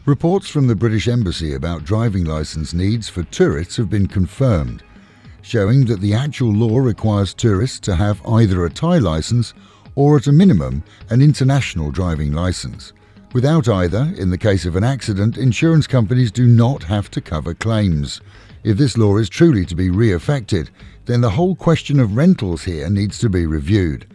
Reports from the British Embassy about driving licence needs for tourists have been confirmed, showing that the actual law requires tourists to have either a Thai licence or at a minimum an international driving licence. Without either, in the case of an accident, insurance companies do not have to cover claims. If this law is truly to be re-affected, then the whole question of rentals here needs to be reviewed,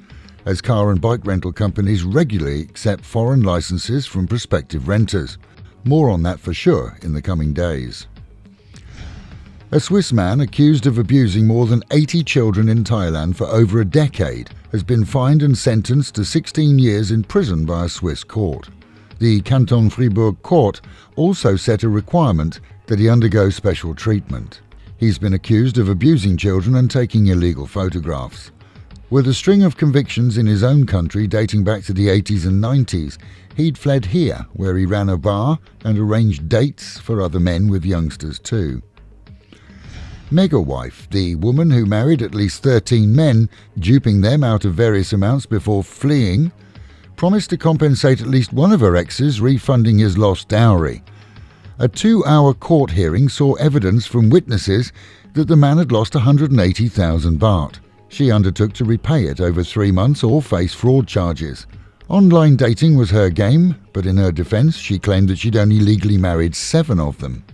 as car and bike rental companies regularly accept foreign licences from prospective renters. More on that for sure in the coming days. A Swiss man accused of abusing more than 80 children in Thailand for over a decade has been fined and sentenced to 16 years in prison by a Swiss court. The Canton Fribourg court also set a requirement that he undergo special treatment. He's been accused of abusing children and taking illegal photographs. With a string of convictions in his own country dating back to the 80s and 90s, he'd fled here, where he ran a bar and arranged dates for other men with youngsters too. Mega Wife, the woman who married at least 13 men, duping them out of various amounts before fleeing, promised to compensate at least one of her exes, refunding his lost dowry. A 2-hour court hearing saw evidence from witnesses that the man had lost 180,000 baht. She undertook to repay it over 3 months or face fraud charges. Online dating was her game, but in her defence she claimed that she'd only legally married 7 of them.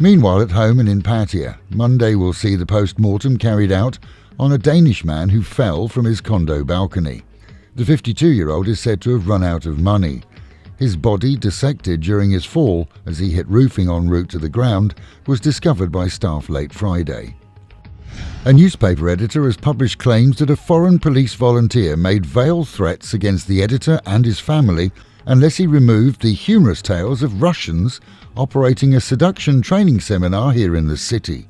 Meanwhile, at home and in Pattaya, Monday will see the post-mortem carried out on a Danish man who fell from his condo balcony. The 52-year-old is said to have run out of money. His body, dissected during his fall as he hit roofing en route to the ground, was discovered by staff late Friday. A newspaper editor has published claims that a foreign police volunteer made veiled threats against the editor and his family unless he removed the humorous tales of Russians operating a seduction training seminar here in the city.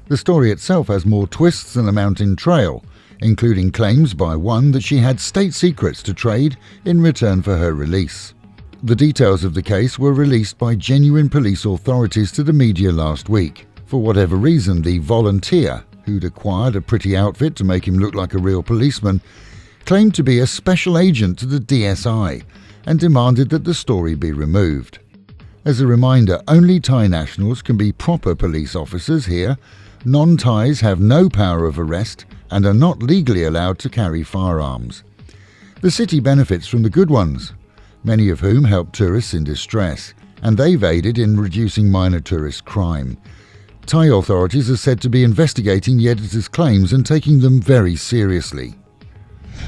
The story itself has more twists than a mountain trail, including claims by one that she had state secrets to trade in return for her release. The details of the case were released by genuine police authorities to the media last week. For whatever reason, the volunteer, who'd acquired a pretty outfit to make him look like a real policeman, claimed to be a special agent to the DSI and demanded that the story be removed. As a reminder, only Thai nationals can be proper police officers here. Non-Thais have no power of arrest and are not legally allowed to carry firearms. The city benefits from the good ones, many of whom help tourists in distress, and they've aided in reducing minor tourist crime. Thai authorities are said to be investigating the editor's claims and taking them very seriously.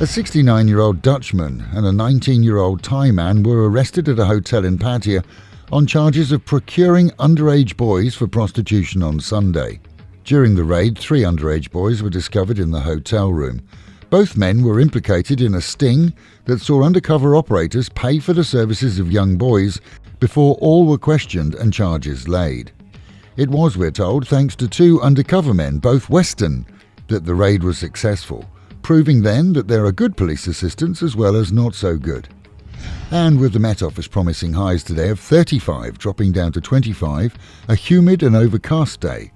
A 69-year-old Dutchman and a 19-year-old Thai man were arrested at a hotel in Pattaya on charges of procuring underage boys for prostitution on Sunday. During the raid, 3 underage boys were discovered in the hotel room. Both men were implicated in a sting that saw undercover operators pay for the services of young boys before all were questioned and charges laid. It was, we're told, thanks to 2 undercover men, both Western, that the raid was successful, proving then that there are good police assistants as well as not so good. And with the Met Office promising highs today of 35 dropping down to 25, a humid and overcast day.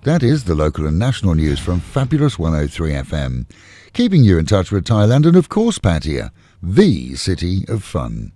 That is the local and national news from Fabulous 103 FM, keeping you in touch with Thailand and of course Pattaya, the city of fun.